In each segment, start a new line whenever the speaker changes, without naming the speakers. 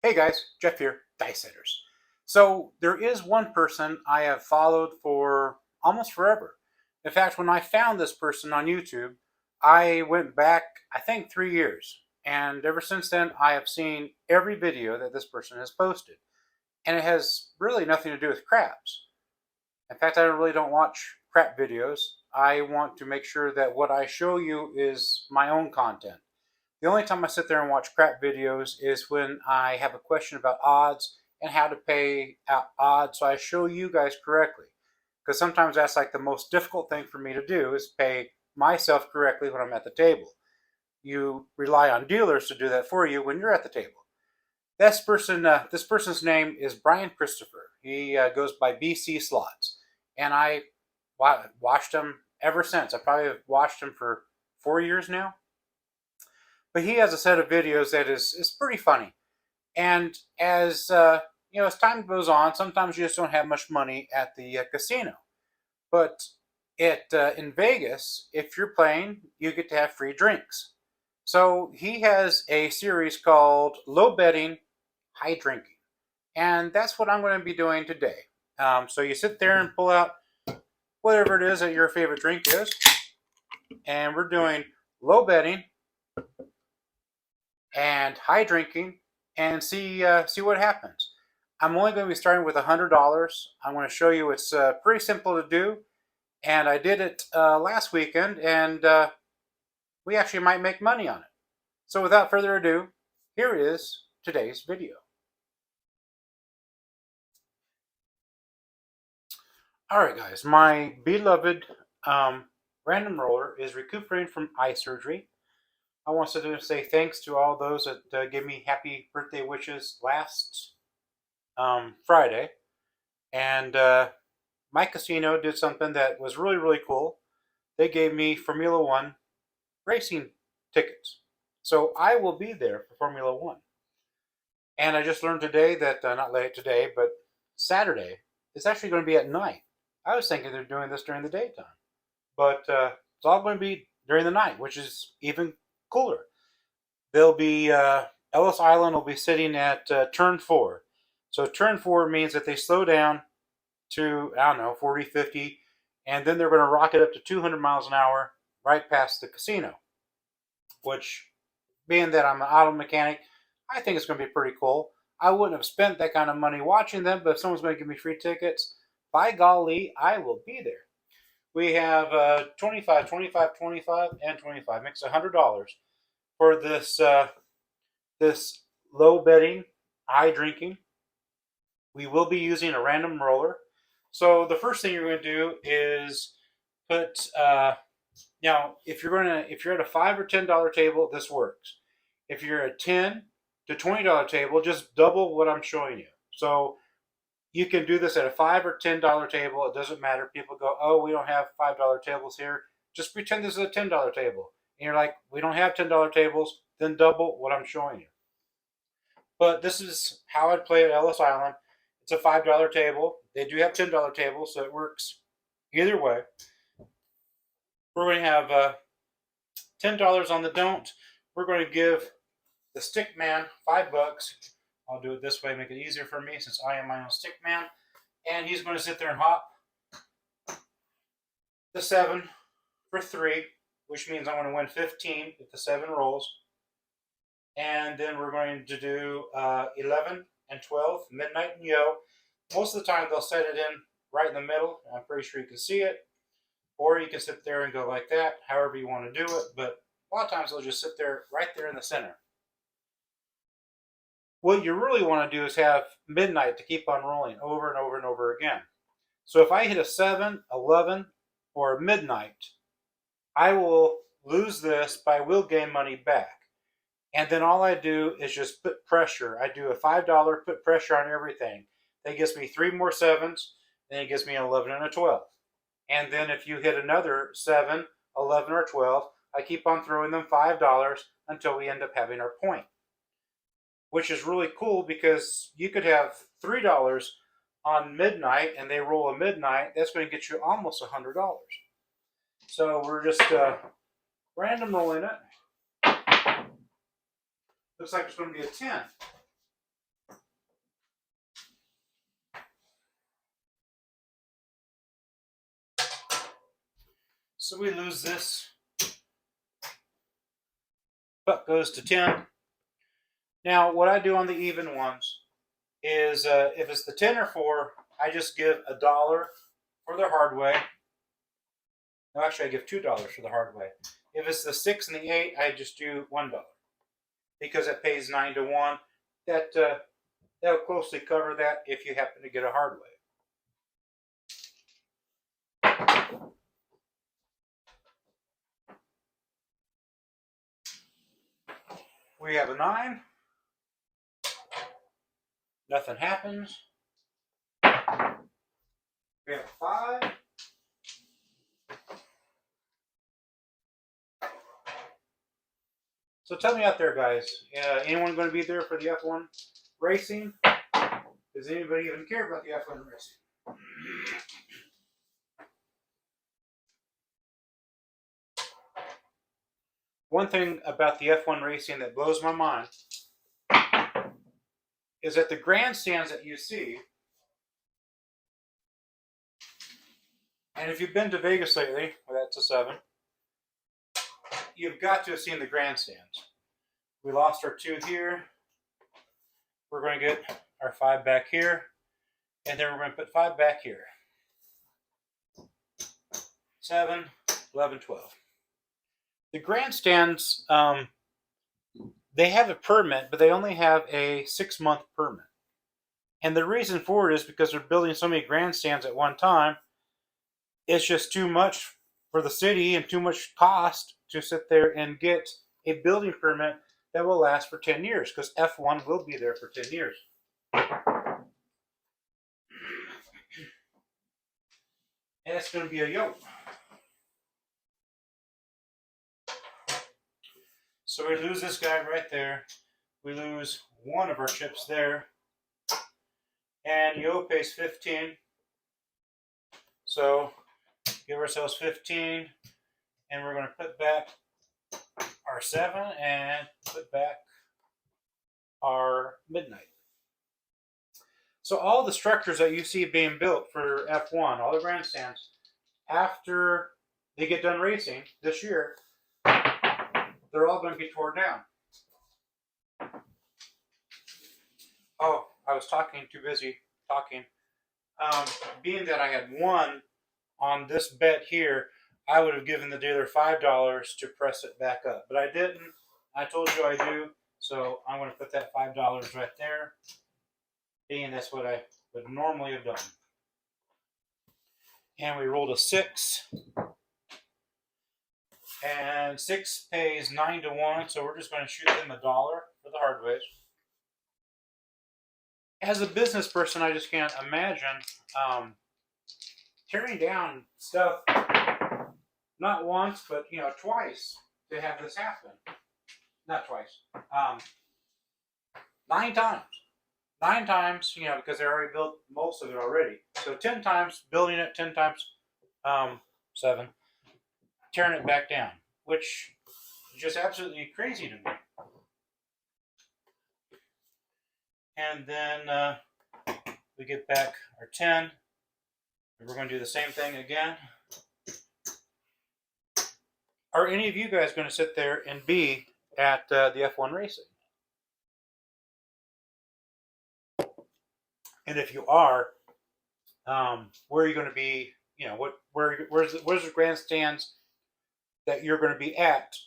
Hey guys, Jeff here, Dice Setters. So there is one person I have followed for almost forever. In fact, when I found this person on YouTube, I went back, I think, 3 years. And ever since then, I have seen every video that this person has posted. And it has really nothing to do with craps. In fact, I really don't watch crap videos. I want to make sure that what I show you is my own content. The only time I sit there and watch crap videos is when I have a question about odds and how to pay out odds so I show you guys correctly. Because sometimes that's like the most difficult thing for me to do is pay myself correctly when I'm at the table. You rely on dealers to do that for you when you're at the table. This person's name is Brian Christopher. He goes by BC Slots, and I watched him ever since. I probably have watched him for 4 years now. But he has a set of videos that is pretty funny. And as time goes on, sometimes you just don't have much money at the casino. But in Vegas, if you're playing, you get to have free drinks. So he has a series called Low Betting, High Drinking, and that's what I'm going to be doing today. So you sit there and pull out whatever it is that your favorite drink is, and we're doing low betting and high drinking, and see what happens. I'm only going to be starting with $100. I'm going to show you it's pretty simple to do, and I did it last weekend, and we actually might make money on it. So without further ado, here is today's video. All right, guys, my beloved random roller is recuperating from eye surgery. I want to say thanks to all those that gave me happy birthday wishes last Friday. And my casino did something that was really, really cool. They gave me Formula One racing tickets. So I will be there for Formula One. And I just learned today that, not late today, but Saturday, it's actually going to be at night. I was thinking they're doing this during the daytime. But it's all going to be during the night, which is even cooler. They'll be, Ellis Island will be sitting at turn 4. So turn 4 means that they slow down to, I don't know, 40, 50, and then they're going to rocket up to 200 miles an hour right past the casino, which, being that I'm an auto mechanic, I think it's going to be pretty cool. I wouldn't have spent that kind of money watching them, but if someone's going to give me free tickets, by golly, I will be there. We have 25, 25, 25, and 25. Makes $100 for this low betting, high drinking. We will be using a random roller. So the first thing you're going to do is put now if you're at a $5 or $10 table, this works. If you're at $10 to $20 table, just double what I'm showing you. So you can do this at a $5 or $10 table. It doesn't matter. People go, oh, we don't have $5 tables here. Just pretend this is a $10 table. And you're like, we don't have $10 tables. Then double what I'm showing you. But this is how I'd play at Ellis Island. It's a $5 table. They do have $10 tables, so it works either way. We're going to have $10 on the don't. We're going to give the stick man $5. I'll do it this way, make it easier for me since I am my own stick man. And he's going to sit there and hop the 7 for 3, which means I'm going to win 15 if the 7 rolls. And then we're going to do 11 and 12, midnight and yo. Most of the time they'll set it in right in the middle. I'm pretty sure you can see it. Or you can sit there and go like that, however you want to do it. But a lot of times they'll just sit there right there in the center. What you really want to do is have midnight to keep on rolling over and over and over again. So if I hit a 7, 11, or midnight, I will lose this, but I will gain money back. And then all I do is just put pressure. I do a $5, put pressure on everything. That gives me 3 more 7s, then it gives me an 11 and a 12. And then if you hit another 7, 11, or 12, I keep on throwing them $5 until we end up having our point. Which is really cool because you could have $3 on midnight and they roll a midnight. That's going to get you almost $100. So we're just random rolling it. Looks like it's going to be a 10. So we lose this. Puck goes to 10. Now, what I do on the even ones is if it's the 10 or 4, I just give $1 for the hard way. No, actually, I give $2 for the hard way. If it's the 6 and the 8, I just do $1 because it pays 9 to 1. That'll closely cover that if you happen to get a hard way. We have a 9. Nothing happens. We have a 5. So tell me out there, guys. Anyone going to be there for the F1 racing? Does anybody even care about the F1 racing? One thing about the F1 racing that blows my mind is that the grandstands that you see, and if you've been to Vegas lately, well, that's a 7, you've got to have seen the grandstands. We lost our 2 here. We're going to get our 5 back here, and then we're going to put 5 back here. 7, 11, 12. The grandstands, they have a permit, but they only have a 6-month permit. And the reason for it is because they're building so many grandstands at one time. It's just too much for the city and too much cost to sit there and get a building permit that will last for 10 years, because F1 will be there for 10 years. And it's going to be a yoke. So we lose this guy right there. We lose one of our chips there. And Yo pays 15. So give ourselves 15. And we're going to put back our 7 and put back our midnight. So all the structures that you see being built for F1, all the grandstands, after they get done racing this year, they're all going to be torn down. Oh, I was talking, too busy talking. Being that I had won on this bet here, I would have given the dealer $5 to press it back up. But I didn't. I told you I do. So I'm going to put that $5 right there. Being that's what I would normally have done. And we rolled a 6. And 6 pays 9 to 1, so we're just going to shoot them $1 for the hard ways. As a business person, I just can't imagine tearing down stuff not once, but twice to have this happen. Not twice. 9 times. 9 times, because they already built most of it already. So 10 times building it, 10 times 7. Tearing it back down, which is just absolutely crazy to me. And then we get back our 10. And we're going to do the same thing again. Are any of you guys going to sit there and be at the F1 racing? And if you are, where are you going to be? Where's the grandstands that you're going to be at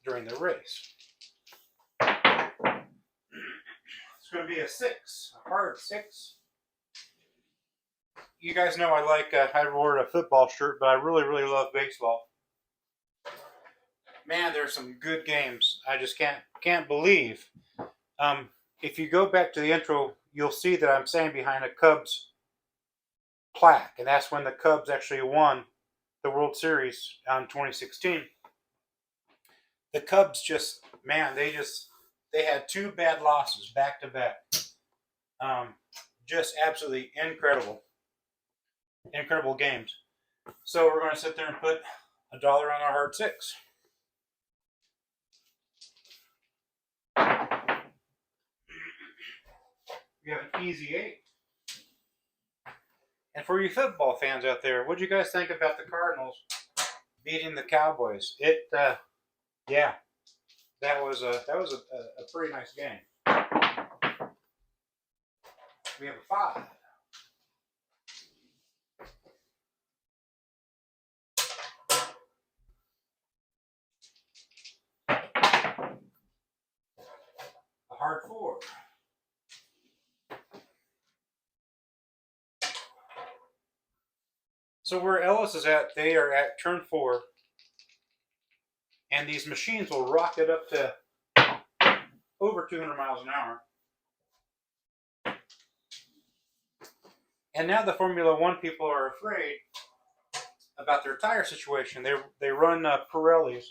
during the race? It's going to be a 6, a hard 6. You guys know I wore a football shirt, but I really, really love baseball. Man, there's some good games. I just can't believe. If you go back to the intro, you'll see that I'm standing behind a Cubs plaque, and that's when the Cubs actually won the World Series in 2016. The Cubs they had 2 bad losses back to back. Just absolutely incredible games. So we're going to sit there and put $1 on our hard 6. We have an easy 8. And for you football fans out there, what do you guys think about the Cardinals beating the Cowboys. Yeah, that was a pretty nice game. We have a 5. A hard 4. So where Ellis is at, they are at turn 4. And these machines will rocket up to over 200 miles an hour. And now the Formula One people are afraid about their tire situation. They run Pirellis,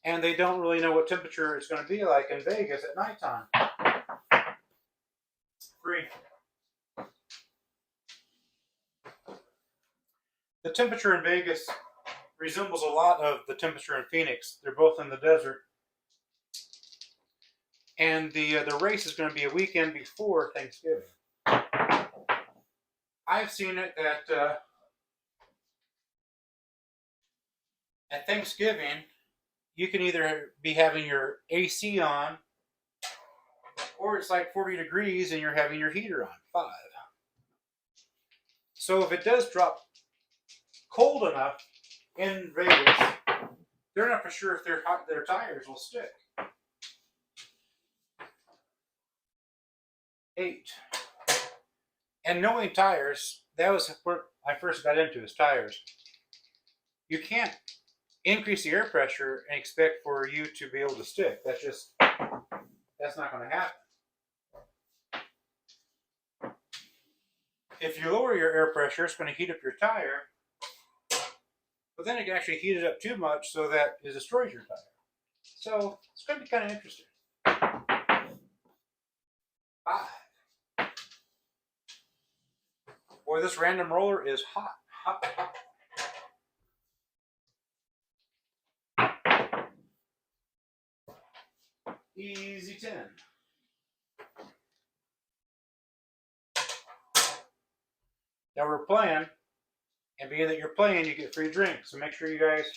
and they don't really know what temperature it's going to be like in Vegas at nighttime. 3. The temperature in Vegas resembles a lot of the temperature in Phoenix. They're both in the desert. And the race is going to be a weekend before Thanksgiving. I've seen it that at Thanksgiving, you can either be having your AC on, or it's like 40 degrees and you're having your heater on, 5. So if it does drop cold enough in Vegas, they're not for sure if their tires will stick. 8. And knowing tires, that was where I first got into, is tires. You can't increase the air pressure and expect for you to be able to stick. That's not going to happen. If you lower your air pressure, it's going to heat up your tire, but then it can actually heat it up too much so that it destroys your tire. So it's going to be kind of interesting. 5. Boy, this random roller is hot. Hot, hot. Easy 10. Now we're playing, and being that you're playing, you get free drinks. So make sure you guys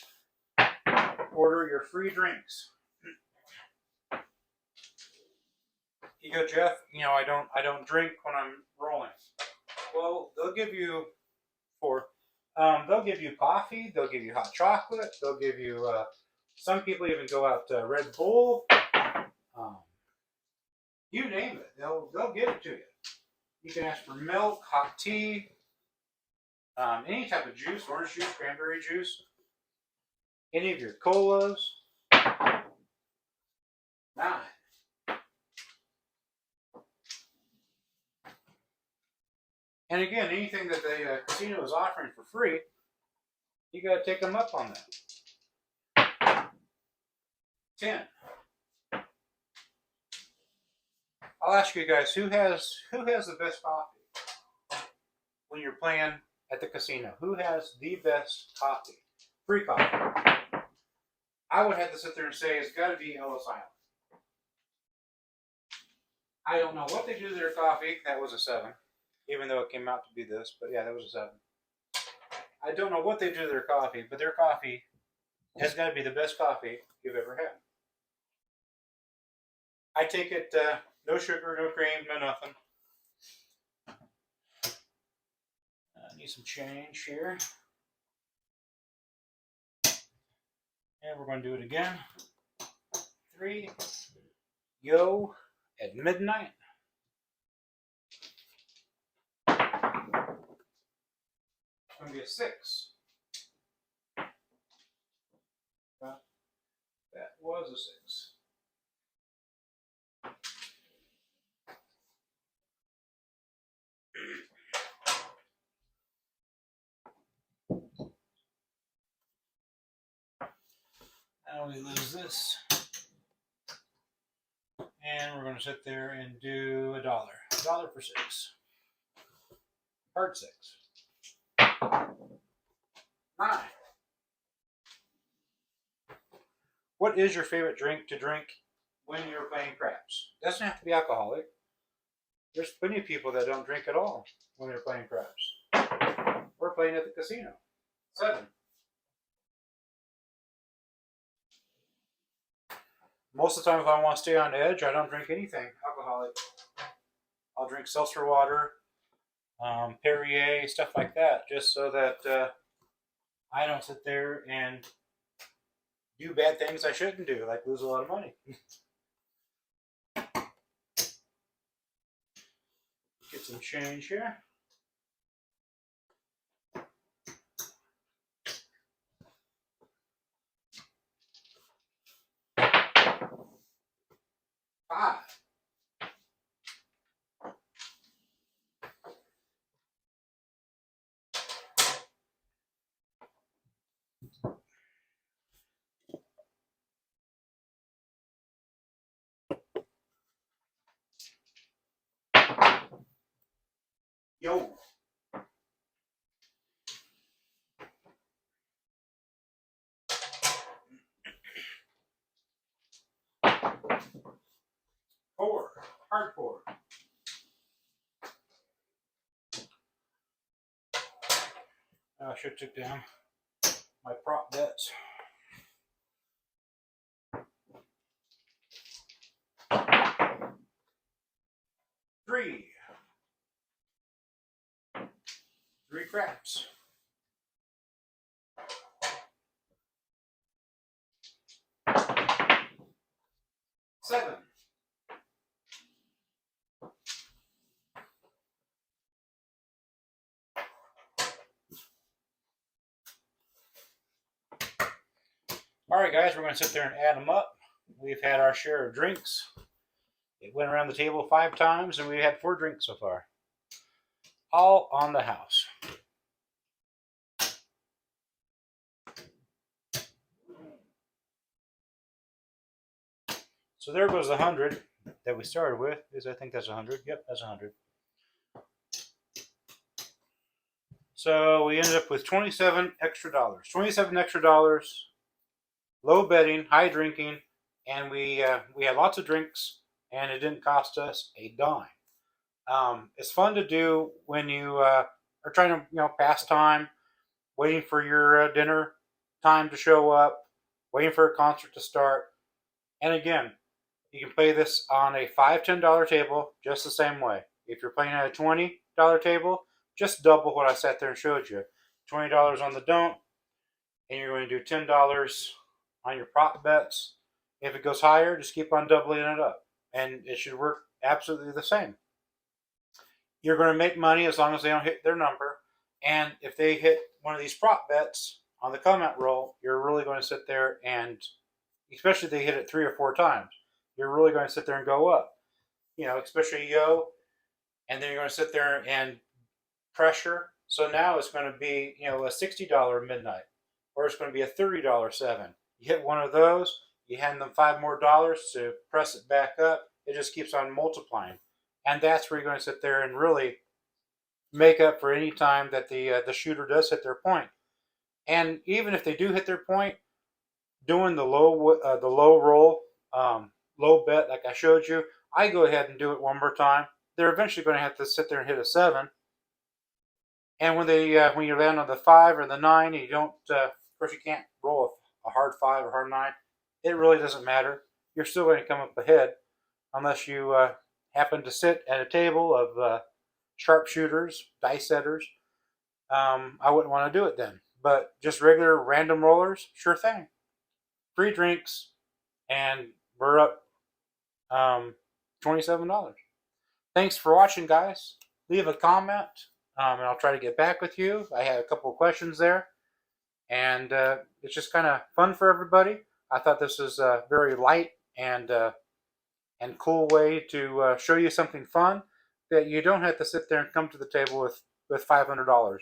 order your free drinks. You go, Jeff. I don't drink when I'm rolling. Well, they'll give you 4. They'll give you coffee. They'll give you hot chocolate. They'll give you. Some people even go out to Red Bull. You name it, they'll give it to you. You can ask for milk, hot tea, any type of juice, orange juice, cranberry juice, any of your colas. 9. And again, anything that the casino is offering for free, you got to take them up on that. 10. I'll ask you guys, who has the best coffee when you're playing at the casino? Who has the best coffee? Free coffee. I would have to sit there and say it's got to be Ellis Island. I don't know what they do to their coffee. That was a 7, even though it came out to be this. But yeah, that was a 7. I don't know what they do to their coffee, but their coffee has got to be the best coffee you've ever had. I take it no sugar, no cream, no nothing. I need some change here. And we're going to do it again. 3. Yo at midnight. It's going to be a 6. That was a 6. Now we lose this. And we're going to sit there and do $1. $1 for 6. Hard 6. 9. What is your favorite drink to drink when you're playing craps? It doesn't have to be alcoholic. There's plenty of people that don't drink at all when they're playing craps. We're playing at the casino. 7. Most of the time, if I want to stay on edge, I don't drink anything alcoholic. I'll drink seltzer water, Perrier, stuff like that, just so that I don't sit there and do bad things I shouldn't do, like lose a lot of money. Get some change here. Five. Yo. Four. Hard four. I should have took down my prop bets. Three. Three craps. Seven. All right, guys, we're going to sit there and add them up. We've had our share of drinks. It went around the table 5 times, and we had 4 drinks so far. All on the house. So there goes the 100 that we started with. I think that's 100. Yep, that's 100. So we ended up with $27 extra. $27 extra. Low betting, high drinking, and we had lots of drinks, and it didn't cost us a dime. It's fun to do when you are trying to pass time, waiting for your dinner time to show up, waiting for a concert to start. And again, you can play this on a $5, $10 table just the same way. If you're playing at a $20 table, just double what I sat there and showed you. $20 on the don't, and you're going to do $10 on your prop bets. If it goes higher, just keep on doubling it up, and it should work absolutely the same. You're going to make money as long as they don't hit their number, and if they hit one of these prop bets on the come out roll, you're really going to sit there and, especially if they hit it 3 or 4 times, you're really going to sit there and go up. Especially yo, and then you're going to sit there and pressure. So now it's going to be a $60 midnight, or it's going to be a $30 7. You hit one of those, you hand them $5 more to press it back up. It just keeps on multiplying, and that's where you're going to sit there and really make up for any time that the shooter does hit their point. And even if they do hit their point, doing the low roll, low bet like I showed you, I go ahead and do it one more time. They're eventually going to have to sit there and hit a 7. And when you land on the 5 or the 9, and you don't, of course, you can't roll a hard 5 or hard 9. It really doesn't matter. You're still going to come up ahead, unless you happen to sit at a table of sharpshooters, dice setters. I wouldn't want to do it then. But just regular random rollers, sure thing. Free drinks, and we're up $27. Thanks for watching, guys. Leave a comment, and I'll try to get back with you. I had a couple of questions there, and it's just kind of fun for everybody. I thought this was a very light and cool way to show you something fun that you don't have to sit there and come to the table with $500.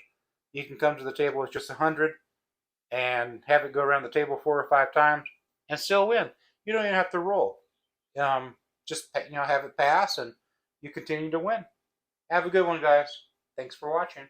You can come to the table with just 100 and have it go around the table 4 or 5 times and still win. You don't even have to roll. Just have it pass, and you continue to win. Have a good one, guys. Thanks for watching.